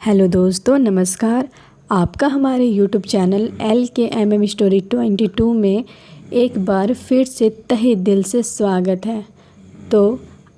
Hello दोस्तों, नमस्कार। आपका हमारे यूट्यूब चैनल LKMM स्टोरी 22 में एक बार फिर से तहे दिल से स्वागत है। तो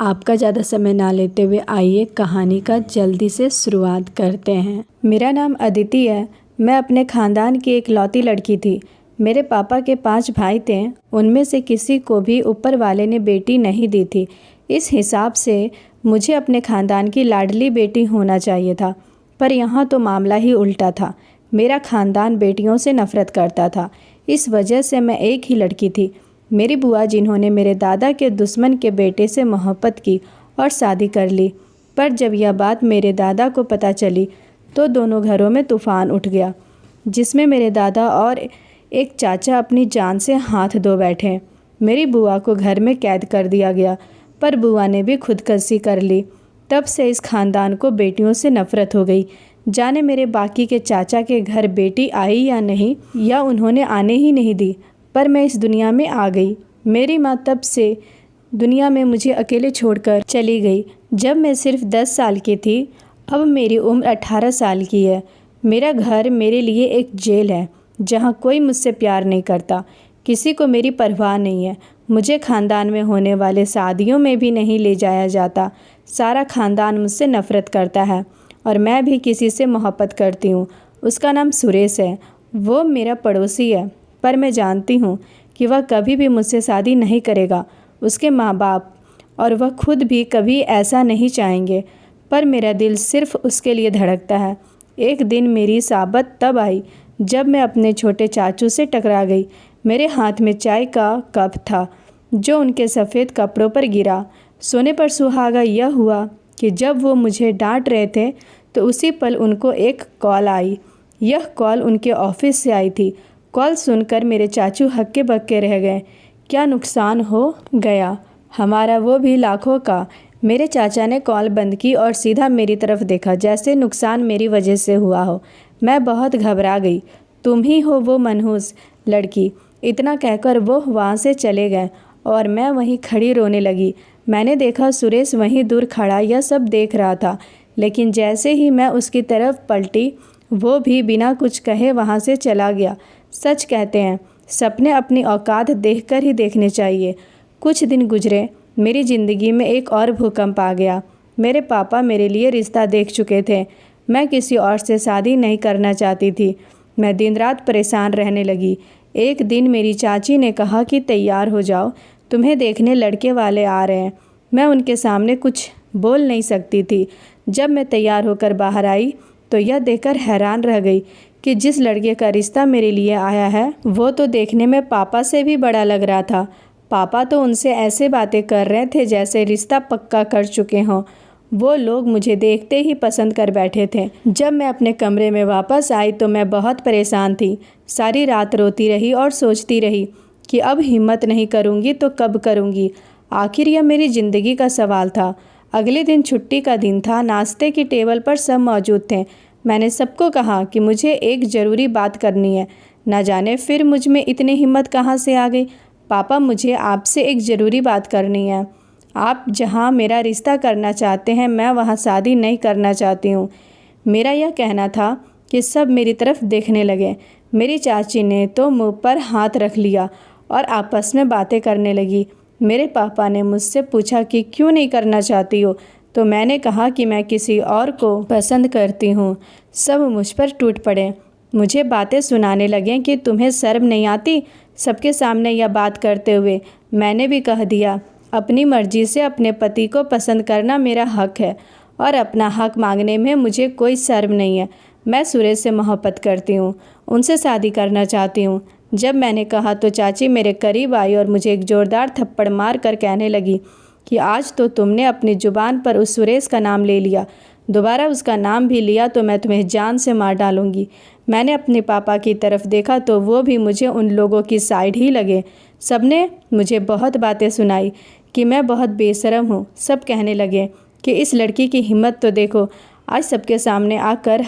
आपका ज़्यादा समय ना लेते हुए आइए कहानी का जल्दी से शुरुआत करते हैं। मेरा नाम अदिति है। मैं अपने ख़ानदान की एक लौती लड़की थी। मेरे पापा के 5 भाई थे, उनमें से किसी को भी ऊपर वाले ने बेटी नहीं दी थी। इस हिसाब से मुझे अपने ख़ानदान की लाडली बेटी होना चाहिए था, पर यहाँ तो मामला ही उल्टा था। मेरा ख़ानदान बेटियों से नफ़रत करता था। इस वजह से मैं एक ही लड़की थी। मेरी बुआ, जिन्होंने मेरे दादा के दुश्मन के बेटे से मोहब्बत की और शादी कर ली, पर जब यह बात मेरे दादा को पता चली तो दोनों घरों में तूफ़ान उठ गया, जिसमें मेरे दादा और एक चाचा अपनी जान से हाथ धो बैठे। मेरी बुआ को घर में कैद कर दिया गया, पर बुआ ने भी खुदकुशी कर ली। तब से इस ख़ानदान को बेटियों से नफ़रत हो गई। जाने मेरे बाकी के चाचा के घर बेटी आई या नहीं, या उन्होंने आने ही नहीं दी, पर मैं इस दुनिया में आ गई। मेरी माँ तब से दुनिया में मुझे अकेले छोड़कर चली गई जब मैं सिर्फ 10 साल की थी। अब मेरी उम्र 18 साल की है। मेरा घर मेरे लिए एक जेल है, जहाँ कोई मुझसे प्यार नहीं करता, किसी को मेरी परवाह नहीं है। मुझे ख़ानदान में होने वाले शादियों में भी नहीं ले जाया जाता। सारा ख़ानदान मुझसे नफ़रत करता है और मैं भी किसी से मोहब्बत करती हूँ। उसका नाम सुरेश है। वो मेरा पड़ोसी है, पर मैं जानती हूँ कि वह कभी भी मुझसे शादी नहीं करेगा। उसके माँ बाप और वह खुद भी कभी ऐसा नहीं चाहेंगे, पर मेरा दिल सिर्फ उसके लिए धड़कता है। एक दिन मेरी साबत तब आई जब मैं अपने छोटे चाचू से टकरा गई। मेरे हाथ में चाय का कप था जो उनके सफ़ेद कपड़ों पर गिरा। सोने पर सुहागा यह हुआ कि जब वो मुझे डांट रहे थे तो उसी पल उनको एक कॉल आई। यह कॉल उनके ऑफिस से आई थी। कॉल सुनकर मेरे चाचू हक्के बक्के रह गए। क्या नुकसान हो गया हमारा, वो भी लाखों का। मेरे चाचा ने कॉल बंद की और सीधा मेरी तरफ देखा, जैसे नुकसान मेरी वजह से हुआ हो। मैं बहुत घबरा गई। तुम ही हो वो मनहूस लड़की, इतना कहकर वो वहाँ से चले गए और मैं वहीं खड़ी रोने लगी। मैंने देखा सुरेश वहीं दूर खड़ा यह सब देख रहा था, लेकिन जैसे ही मैं उसकी तरफ पलटी, वो भी बिना कुछ कहे वहाँ से चला गया। सच कहते हैं, सपने अपनी औकात देखकर ही देखने चाहिए। कुछ दिन गुजरे, मेरी ज़िंदगी में एक और भूकंप आ गया। मेरे पापा मेरे लिए रिश्ता देख चुके थे। मैं किसी और से शादी नहीं करना चाहती थी। मैं दिन रात परेशान रहने लगी। एक दिन मेरी चाची ने कहा कि तैयार हो जाओ, तुम्हें देखने लड़के वाले आ रहे हैं। मैं उनके सामने कुछ बोल नहीं सकती थी। जब मैं तैयार होकर बाहर आई तो यह देखकर हैरान रह गई कि जिस लड़के का रिश्ता मेरे लिए आया है वो तो देखने में पापा से भी बड़ा लग रहा था। पापा तो उनसे ऐसे बातें कर रहे थे जैसे रिश्ता पक्का कर चुके हों। वो लोग मुझे देखते ही पसंद कर बैठे थे। जब मैं अपने कमरे में वापस आई तो मैं बहुत परेशान थी। सारी रात रोती रही और सोचती रही कि अब हिम्मत नहीं करूँगी तो कब करूँगी। आखिर यह मेरी ज़िंदगी का सवाल था। अगले दिन छुट्टी का दिन था। नाश्ते की टेबल पर सब मौजूद थे। मैंने सबको कहा कि मुझे एक ज़रूरी बात करनी है। न जाने फिर मुझ में इतनी हिम्मत कहाँ से आ गई। पापा, मुझे आपसे एक ज़रूरी बात करनी है। आप जहाँ मेरा रिश्ता करना चाहते हैं, मैं वहाँ शादी नहीं करना चाहती हूँ। मेरा यह कहना था कि सब मेरी तरफ देखने लगे। मेरी चाची ने तो मुँह पर हाथ रख लिया और आपस में बातें करने लगी। मेरे पापा ने मुझसे पूछा कि क्यों नहीं करना चाहती हो, तो मैंने कहा कि मैं किसी और को पसंद करती हूँ। सब मुझ पर टूट पड़े। मुझे बातें सुनाने लगे कि तुम्हें शर्म नहीं आती सबके सामने यह बात करते हुए। मैंने भी कह दिया, अपनी मर्जी से अपने पति को पसंद करना मेरा हक है और अपना हक मांगने में मुझे कोई शर्म नहीं है। मैं सुरेश से मोहब्बत करती हूँ, उनसे शादी करना चाहती हूँ। जब मैंने कहा तो चाची मेरे करीब आई और मुझे एक ज़ोरदार थप्पड़ मार कर कहने लगी कि आज तो तुमने अपनी ज़ुबान पर उस सुरेश का नाम ले लिया, दोबारा उसका नाम भी लिया तो मैं तुम्हें जान से मार डालूँगी। मैंने अपने पापा की तरफ देखा तो वो भी मुझे उन लोगों की साइड ही लगे। सबने मुझे बहुत बातें सुनाई कि मैं बहुत बेशरम हूँ। सब कहने लगे कि इस लड़की की हिम्मत तो देखो, आज सबके सामने आकर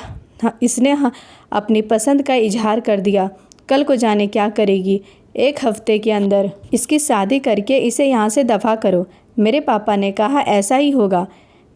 इसने अपनी पसंद का इजहार कर दिया। कल को जाने क्या करेगी। 1 हफ्ते के अंदर इसकी शादी करके इसे यहाँ से दफ़ा करो। मेरे पापा ने कहा ऐसा ही होगा।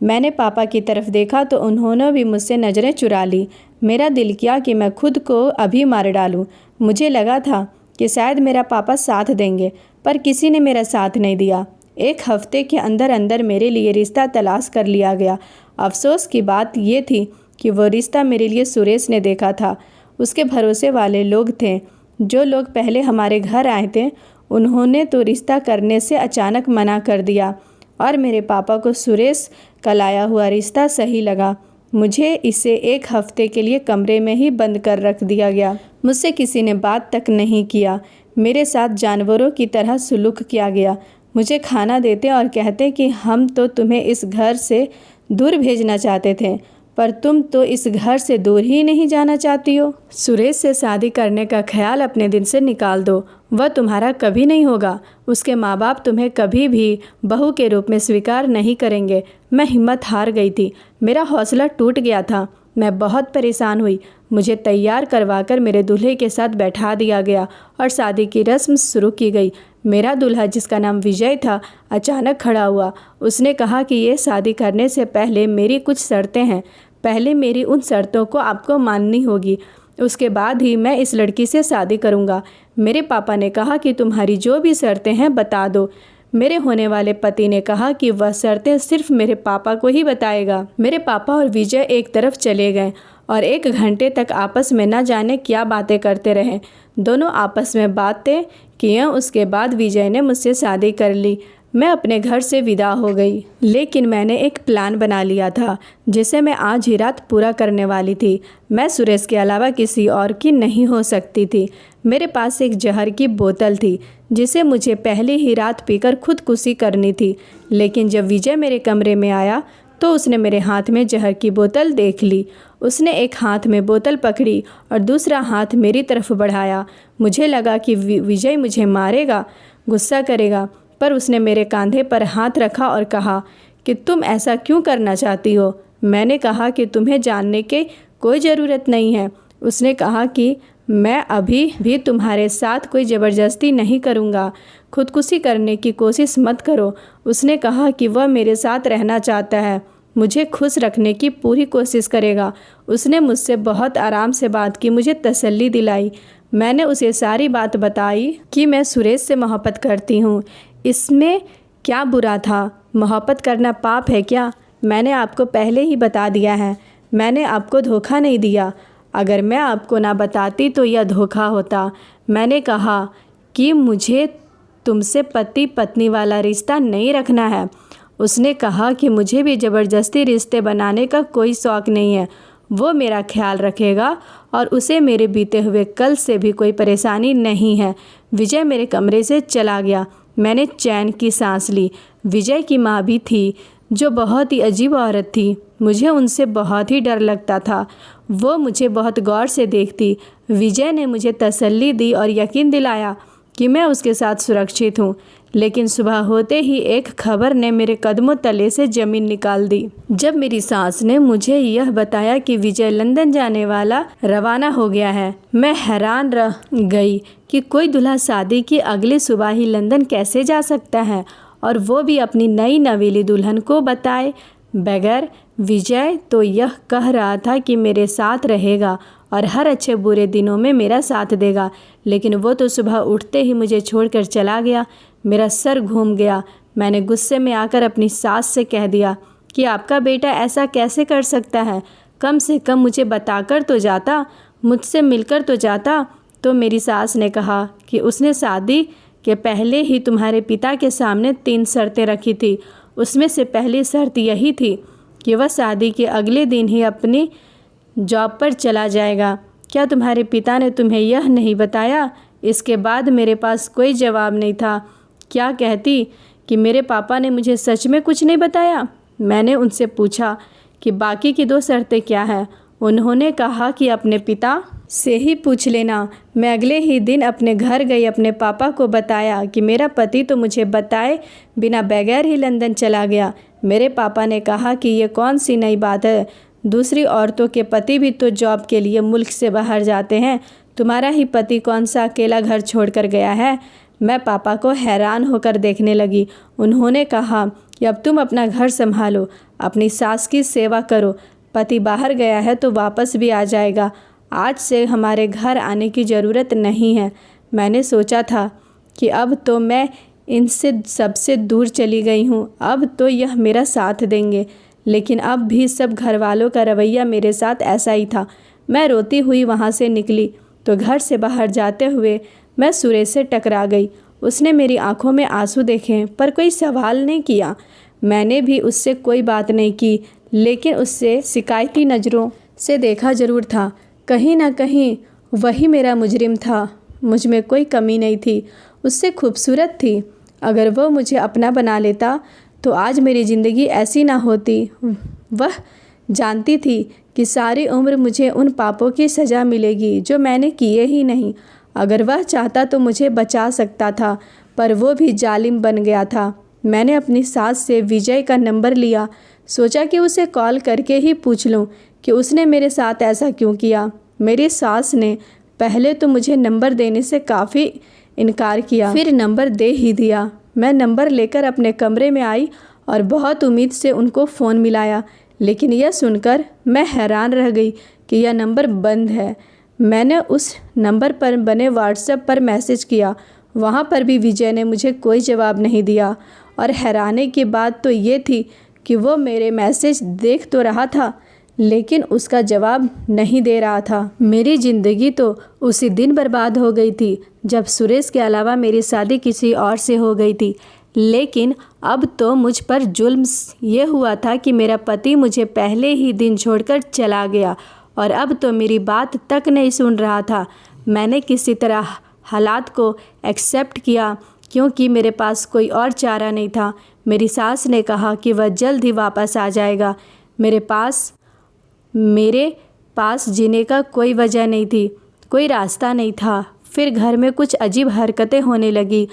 मैंने पापा की तरफ देखा तो उन्होंने भी मुझसे नज़रें चुरा ली। मेरा दिल किया कि मैं खुद को अभी मार डालूं। मुझे लगा था कि शायद मेरा पापा साथ देंगे, पर किसी ने मेरा साथ नहीं दिया। एक हफ्ते के अंदर अंदर मेरे लिए रिश्ता तलाश कर लिया गया। अफसोस की बात ये थी कि वो रिश्ता मेरे लिए सुरेश ने देखा था। उसके भरोसे वाले लोग थे। जो लोग पहले हमारे घर आए थे उन्होंने तो रिश्ता करने से अचानक मना कर दिया और मेरे पापा को सुरेश का लाया हुआ रिश्ता सही लगा। मुझे इसे एक हफ्ते के लिए कमरे में ही बंद कर रख दिया गया। मुझसे किसी ने बात तक नहीं किया। मेरे साथ जानवरों की तरह सलूक किया गया। मुझे खाना देते और कहते कि हम तो तुम्हें इस घर से दूर भेजना चाहते थे, पर तुम तो इस घर से दूर ही नहीं जाना चाहती हो। सुरेश से शादी करने का ख्याल अपने दिल से निकाल दो। वह तुम्हारा कभी नहीं होगा। उसके माँ बाप तुम्हें कभी भी बहू के रूप में स्वीकार नहीं करेंगे। मैं हिम्मत हार गई थी। मेरा हौसला टूट गया था। मैं बहुत परेशान हुई। मुझे तैयार करवाकर मेरे दूल्हे के साथ बैठा दिया गया और शादी की रस्म शुरू की गई। मेरा दूल्हा, जिसका नाम विजय था, अचानक खड़ा हुआ। उसने कहा कि ये शादी करने से पहले मेरी कुछ शर्तें हैं। पहले मेरी उन शर्तों को आपको माननी होगी, उसके बाद ही मैं इस लड़की से शादी करूंगा। मेरे पापा ने कहा कि तुम्हारी जो भी शर्तें हैं बता दो। मेरे होने वाले पति ने कहा कि वह शर्तें सिर्फ मेरे पापा को ही बताएगा। मेरे पापा और विजय एक तरफ चले गए और 1 घंटे तक आपस में न जाने क्या बातें करते रहे। दोनों आपस में बातें किए। उसके बाद विजय ने मुझसे शादी कर ली। मैं अपने घर से विदा हो गई, लेकिन मैंने एक प्लान बना लिया था जिसे मैं आज ही रात पूरा करने वाली थी। मैं सुरेश के अलावा किसी और की नहीं हो सकती थी। मेरे पास एक जहर की बोतल थी जिसे मुझे पहली ही रात पीकर खुदकुशी करनी थी, लेकिन जब विजय मेरे कमरे में आया तो उसने मेरे हाथ में जहर की बोतल देख ली। उसने एक हाथ में बोतल पकड़ी और दूसरा हाथ मेरी तरफ बढ़ाया। मुझे लगा कि विजय मुझे मारेगा, गुस्सा करेगा, पर उसने मेरे कंधे पर हाथ रखा और कहा कि तुम ऐसा क्यों करना चाहती हो। मैंने कहा कि तुम्हें जानने की कोई ज़रूरत नहीं है। उसने कहा कि मैं अभी भी तुम्हारे साथ कोई ज़बरदस्ती नहीं करूँगा। खुदकुशी करने की कोशिश मत करो। उसने कहा कि वह मेरे साथ रहना चाहता है, मुझे खुश रखने की पूरी कोशिश करेगा। उसने मुझसे बहुत आराम से बात की, मुझे तसल्ली दिलाई। मैंने उसे सारी बात बताई कि मैं सुरेश से मोहब्बत करती हूँ। इसमें क्या बुरा था? मोहब्बत करना पाप है क्या? मैंने आपको पहले ही बता दिया है। मैंने आपको धोखा नहीं दिया। अगर मैं आपको ना बताती तो यह धोखा होता। मैंने कहा कि मुझे तुमसे पति पत्नी वाला रिश्ता नहीं रखना है। उसने कहा कि मुझे भी ज़बरदस्ती रिश्ते बनाने का कोई शौक़ नहीं है। वो मेरा ख्याल रखेगा और उसे मेरे बीते हुए कल से भी कोई परेशानी नहीं है। विजय मेरे कमरे से चला गया। मैंने चैन की सांस ली। विजय की माँ भी थी, जो बहुत ही अजीब औरत थी। मुझे उनसे बहुत ही डर लगता था। वो मुझे बहुत गौर से देखती। विजय ने मुझे तसल्ली दी और यकीन दिलाया कि मैं उसके साथ सुरक्षित हूँ। लेकिन सुबह होते ही एक खबर ने मेरे कदमों तले से ज़मीन निकाल दी। जब मेरी सास ने मुझे यह बताया कि विजय लंदन जाने वाला रवाना हो गया है, मैं हैरान रह गई कि कोई दूल्हा शादी की अगली सुबह ही लंदन कैसे जा सकता है, और वो भी अपनी नई नवेली दुल्हन को बताए बगैर। विजय तो यह कह रहा था कि मेरे साथ रहेगा और हर अच्छे बुरे दिनों में मेरा साथ देगा, लेकिन वो तो सुबह उठते ही मुझे छोड़कर चला गया। मेरा सर घूम गया। मैंने गुस्से में आकर अपनी सास से कह दिया कि आपका बेटा ऐसा कैसे कर सकता है? कम से कम मुझे बताकर तो जाता, मुझसे मिलकर तो जाता। तो मेरी सास ने कहा कि उसने शादी के पहले ही तुम्हारे पिता के सामने 3 शर्तें रखी थी। उसमें से पहली शर्त यही थी कि वह शादी के अगले दिन ही अपनी जॉब पर चला जाएगा। क्या तुम्हारे पिता ने तुम्हें यह नहीं बताया? इसके बाद मेरे पास कोई जवाब नहीं था। क्या कहती कि मेरे पापा ने मुझे सच में कुछ नहीं बताया? मैंने उनसे पूछा कि बाकी की 2 शर्तें क्या हैं। उन्होंने कहा कि अपने पिता से ही पूछ लेना। मैं अगले ही दिन अपने घर गई, अपने पापा को बताया कि मेरा पति तो मुझे बताए बिना बगैर ही लंदन चला गया। मेरे पापा ने कहा कि ये कौन सी नई बात है? दूसरी औरतों के पति भी तो जॉब के लिए मुल्क से बाहर जाते हैं। तुम्हारा ही पति कौन सा अकेला घर छोड़कर गया है? मैं पापा को हैरान होकर देखने लगी। उन्होंने कहा कि अब तुम अपना घर संभालो, अपनी सास की सेवा करो। पति बाहर गया है तो वापस भी आ जाएगा। आज से हमारे घर आने की ज़रूरत नहीं है। मैंने सोचा था कि अब तो मैं इनसे सबसे दूर चली गई हूँ, अब तो यह मेरा साथ देंगे, लेकिन अब भी सब घर वालों का रवैया मेरे साथ ऐसा ही था। मैं रोती हुई वहाँ से निकली तो घर से बाहर जाते हुए मैं सुरेश से टकरा गई। उसने मेरी आंखों में आंसू देखे पर कोई सवाल नहीं किया। मैंने भी उससे कोई बात नहीं की, लेकिन उससे शिकायती नज़रों से देखा ज़रूर था। कहीं ना कहीं वही मेरा मुजरिम था। मुझ में कोई कमी नहीं थी, उससे खूबसूरत थी। अगर वो मुझे अपना बना लेता तो आज मेरी ज़िंदगी ऐसी ना होती। वह जानती थी कि सारी उम्र मुझे उन पापों की सज़ा मिलेगी जो मैंने किए ही नहीं। अगर वह चाहता तो मुझे बचा सकता था, पर वो भी जालिम बन गया था। मैंने अपनी सास से विजय का नंबर लिया। सोचा कि उसे कॉल करके ही पूछ लूं कि उसने मेरे साथ ऐसा क्यों किया। मेरी सास ने पहले तो मुझे नंबर देने से काफ़ी इनकार किया, फिर नंबर दे ही दिया। मैं नंबर लेकर अपने कमरे में आई और बहुत उम्मीद से उनको फ़ोन मिलाया, लेकिन यह सुनकर मैं हैरान रह गई कि यह नंबर बंद है। मैंने उस नंबर पर बने व्हाट्सएप पर मैसेज किया, वहाँ पर भी विजय ने मुझे कोई जवाब नहीं दिया। और हैरानी की बात तो ये थी कि वो मेरे मैसेज देख तो रहा था, लेकिन उसका जवाब नहीं दे रहा था। मेरी ज़िंदगी तो उसी दिन बर्बाद हो गई थी जब सुरेश के अलावा मेरी शादी किसी और से हो गई थी। लेकिन अब तो मुझ पर जुल्म ये हुआ था कि मेरा पति मुझे पहले ही दिन छोड़कर चला गया और अब तो मेरी बात तक नहीं सुन रहा था। मैंने किसी तरह हालात को एक्सेप्ट किया क्योंकि मेरे पास कोई और चारा नहीं था। मेरी सास ने कहा कि वह जल्द ही वापस आ जाएगा। मेरे पास जीने का कोई वजह नहीं थी, कोई रास्ता नहीं था। फिर घर में कुछ अजीब हरकतें होने लगी।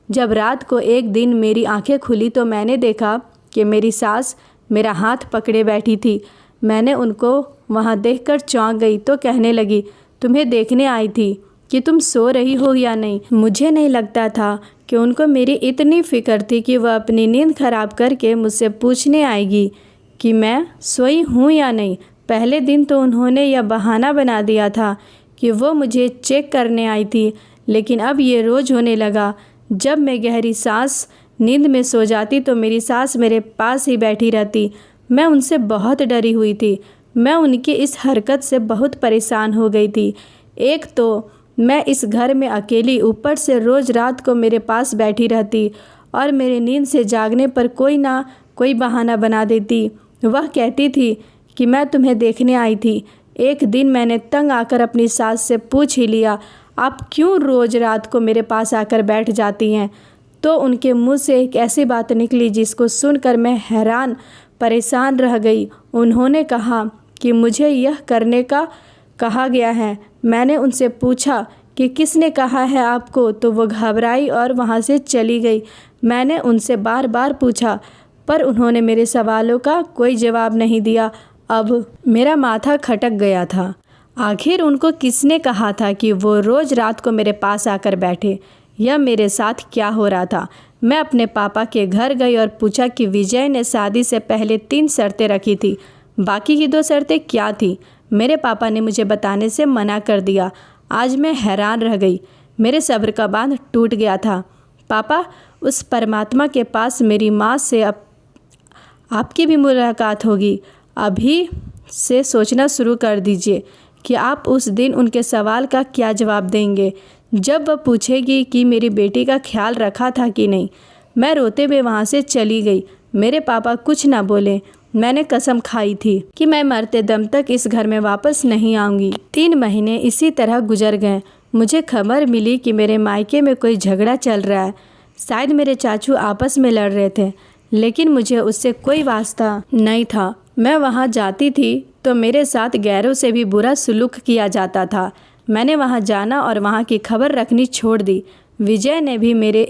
जब रात को एक दिन मेरी आंखें खुली तो मैंने देखा कि मेरी सास मेरा हाथ पकड़े बैठी थी। मैंने उनको वहाँ देखकर चौंक गई तो कहने लगी, तुम्हें देखने आई थी कि तुम सो रही हो या नहीं। मुझे नहीं लगता था कि उनको मेरी इतनी फ़िक्र थी कि वह अपनी नींद खराब करके मुझसे पूछने आएगी कि मैं सोई हूँ या नहीं। पहले दिन तो उन्होंने यह बहाना बना दिया था कि वो मुझे चेक करने आई थी, लेकिन अब ये रोज़ होने लगा। जब मैं गहरी सांस नींद में सो जाती तो मेरी सास मेरे पास ही बैठी रहती। मैं उनसे बहुत डरी हुई थी। मैं उनकी इस हरकत से बहुत परेशान हो गई थी। एक तो मैं इस घर में अकेली, ऊपर से रोज़ रात को मेरे पास बैठी रहती और मेरी नींद से जागने पर कोई ना कोई बहाना बना देती। वह कहती थी कि मैं तुम्हें देखने आई थी। एक दिन मैंने तंग आकर अपनी सास से पूछ ही लिया, आप क्यों रोज़ रात को मेरे पास आकर बैठ जाती हैं? तो उनके मुंह से एक ऐसी बात निकली जिसको सुनकर मैं हैरान परेशान रह गई। उन्होंने कहा कि मुझे यह करने का कहा गया है। मैंने उनसे पूछा कि किसने कहा है आपको, तो वो घबराई और वहाँ से चली गई। मैंने उनसे बार बार पूछा पर उन्होंने मेरे सवालों का कोई जवाब नहीं दिया। अब मेरा माथा खटक गया था। आखिर उनको किसने कहा था कि वो रोज़ रात को मेरे पास आकर बैठे? यह मेरे साथ क्या हो रहा था? मैं अपने पापा के घर गई और पूछा कि विजय ने शादी से पहले 3 शर्तें रखी थी, बाकी की 2 शर्तें क्या थी? मेरे पापा ने मुझे बताने से मना कर दिया। आज मैं हैरान रह गई। मेरे सब्र का बांध टूट गया था। पापा, उस परमात्मा के पास मेरी माँ से आपकी भी मुलाकात होगी। अभी से सोचना शुरू कर दीजिए कि आप उस दिन उनके सवाल का क्या जवाब देंगे जब वह पूछेगी कि मेरी बेटी का ख्याल रखा था कि नहीं। मैं रोते हुए वहाँ से चली गई। मेरे पापा कुछ ना बोले। मैंने कसम खाई थी कि मैं मरते दम तक इस घर में वापस नहीं आऊँगी। 3 महीने इसी तरह गुजर गए। मुझे खबर मिली कि मेरे मायके में कोई झगड़ा चल रहा है। शायद मेरे चाचू आपस में लड़ रहे थे, लेकिन मुझे उससे कोई वास्ता नहीं था। मैं वहाँ जाती थी तो मेरे साथ गैरों से भी बुरा सलूक किया जाता था। मैंने वहाँ जाना और वहाँ की खबर रखनी छोड़ दी। विजय ने भी मेरे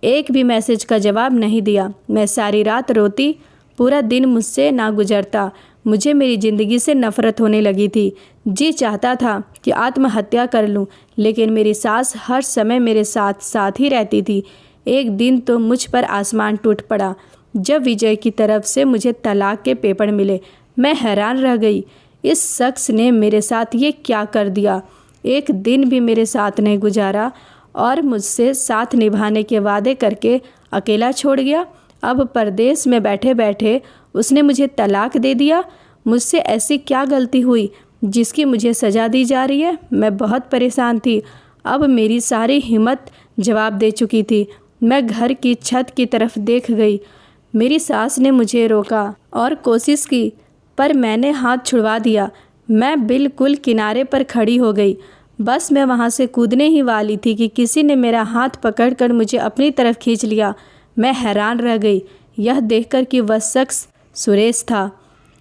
एक भी मैसेज का जवाब नहीं दिया। मैं सारी रात रोती, पूरा दिन मुझसे ना गुजरता। मुझे मेरी ज़िंदगी से नफ़रत होने लगी थी। जी चाहता था कि आत्महत्या कर लूं, लेकिन मेरी सास हर समय मेरे साथ साथ ही रहती थी। एक दिन तो मुझ पर आसमान टूट पड़ा। जब विजय की तरफ से मुझे तलाक के पेपर मिले। मैं हैरान रह गई, इस शख्स ने मेरे साथ ये क्या कर दिया। एक दिन भी मेरे साथ नहीं गुजारा और मुझसे साथ निभाने के वादे करके अकेला छोड़ गया। अब परदेश में बैठे बैठे उसने मुझे तलाक दे दिया। मुझसे ऐसी क्या गलती हुई जिसकी मुझे सज़ा दी जा रही है। मैं बहुत परेशान थी। अब मेरी सारी हिम्मत जवाब दे चुकी थी। मैं घर की छत की तरफ देख गई। मेरी सास ने मुझे रोका और कोशिश की, पर मैंने हाथ छुड़वा दिया। मैं बिल्कुल किनारे पर खड़ी हो गई। बस मैं वहाँ से कूदने ही वाली थी कि किसी ने मेरा हाथ पकड़कर मुझे अपनी तरफ खींच लिया। मैं हैरान रह गई यह देखकर कि वह शख्स सुरेश था।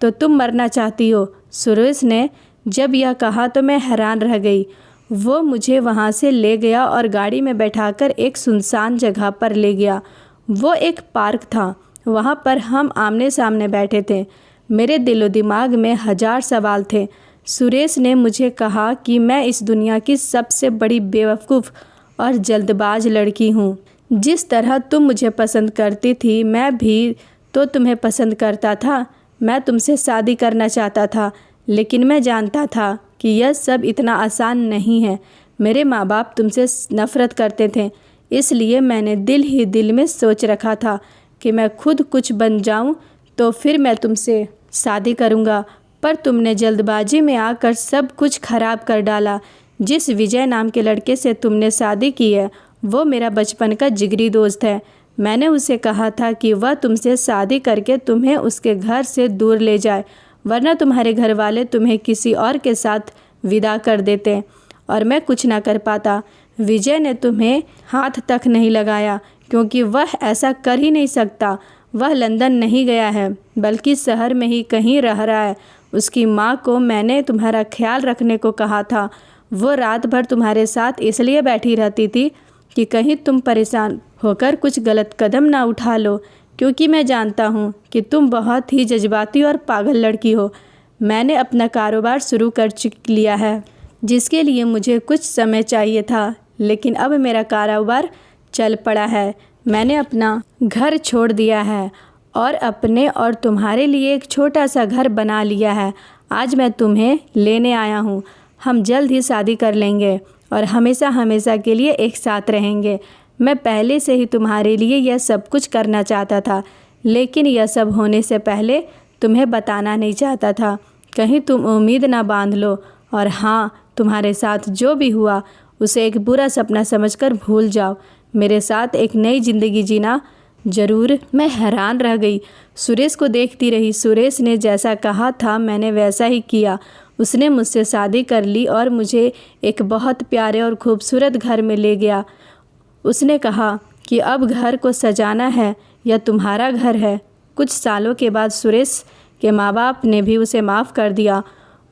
तो तुम मरना चाहती हो? सुरेश ने जब यह कहा तो मैं हैरान रह गई। वो मुझे वहाँ से ले गया और गाड़ी में बैठाकर एक सुनसान जगह पर ले गया। वो एक पार्क था। वहाँ पर हम आमने सामने बैठे थे। मेरे दिलो दिमाग में 1000 सवाल थे। सुरेश ने मुझे कहा कि मैं इस दुनिया की सबसे बड़ी बेवकूफ़ और जल्दबाज लड़की हूँ। जिस तरह तुम मुझे पसंद करती थी मैं भी तो तुम्हें पसंद करता था। मैं तुमसे शादी करना चाहता था, लेकिन मैं जानता था कि यह सब इतना आसान नहीं है। मेरे माँ बाप तुमसे नफ़रत करते थे, इसलिए मैंने दिल ही दिल में सोच रखा था कि मैं खुद कुछ बन जाऊं तो फिर मैं तुमसे शादी करूंगा। पर तुमने जल्दबाजी में आकर सब कुछ खराब कर डाला। जिस विजय नाम के लड़के से तुमने शादी की है वो मेरा बचपन का जिगरी दोस्त है। मैंने उसे कहा था कि वह तुमसे शादी करके तुम्हें उसके घर से दूर ले जाए, वरना तुम्हारे घर वाले तुम्हें किसी और के साथ विदा कर देते और मैं कुछ ना कर पाता। विजय ने तुम्हें हाथ तक नहीं लगाया क्योंकि वह ऐसा कर ही नहीं सकता। वह लंदन नहीं गया है बल्कि शहर में ही कहीं रह रहा है। उसकी माँ को मैंने तुम्हारा ख्याल रखने को कहा था। वो रात भर तुम्हारे साथ इसलिए बैठी रहती थी कि कहीं तुम परेशान होकर कुछ गलत कदम ना उठा लो, क्योंकि मैं जानता हूँ कि तुम बहुत ही जज्बाती और पागल लड़की हो। मैंने अपना कारोबार शुरू कर लिया है जिसके लिए मुझे कुछ समय चाहिए था, लेकिन अब मेरा कारोबार चल पड़ा है। मैंने अपना घर छोड़ दिया है और अपने और तुम्हारे लिए एक छोटा सा घर बना लिया है। आज मैं तुम्हें लेने आया हूँ। हम जल्द ही शादी कर लेंगे और हमेशा हमेशा के लिए एक साथ रहेंगे। मैं पहले से ही तुम्हारे लिए यह सब कुछ करना चाहता था, लेकिन यह सब होने से पहले तुम्हें बताना नहीं चाहता था। कहीं तुम उम्मीद ना बांध लो और हाँ, तुम्हारे साथ जो भी हुआ उसे एक बुरा सपना समझकर भूल जाओ। मेरे साथ एक नई ज़िंदगी जीना ज़रूर। मैं हैरान रह गई, सुरेश को देखती रही। सुरेश ने जैसा कहा था मैंने वैसा ही किया। उसने मुझसे शादी कर ली और मुझे एक बहुत प्यारे और खूबसूरत घर में ले गया। उसने कहा कि अब घर को सजाना है, यह तुम्हारा घर है। कुछ सालों के बाद सुरेश के माँ बाप ने भी उसे माफ़ कर दिया।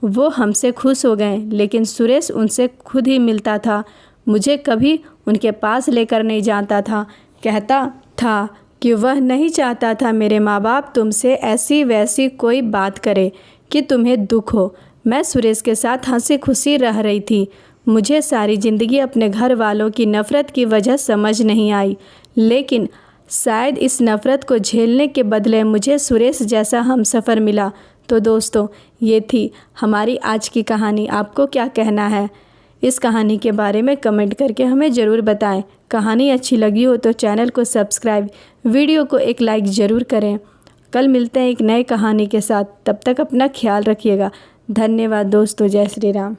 वो हमसे खुश हो गए, लेकिन सुरेश उनसे खुद ही मिलता था। मुझे कभी उनके पास लेकर नहीं जाता था। कहता था कि वह नहीं चाहता था मेरे माँ बाप तुमसे ऐसी वैसी कोई बात करे कि तुम्हें दुख हो। मैं सुरेश के साथ हंसी खुशी रह रही थी। मुझे सारी ज़िंदगी अपने घर वालों की नफ़रत की वजह समझ नहीं आई, लेकिन शायद इस नफ़रत को झेलने के बदले मुझे सुरेश जैसा हमसफ़र मिला। तो दोस्तों, ये थी हमारी आज की कहानी। आपको क्या कहना है इस कहानी के बारे में कमेंट करके हमें ज़रूर बताएं। कहानी अच्छी लगी हो तो चैनल को सब्सक्राइब, वीडियो को एक लाइक ज़रूर करें। कल मिलते हैं एक नई कहानी के साथ। तब तक अपना ख्याल रखिएगा। धन्यवाद दोस्तों। जय श्री राम।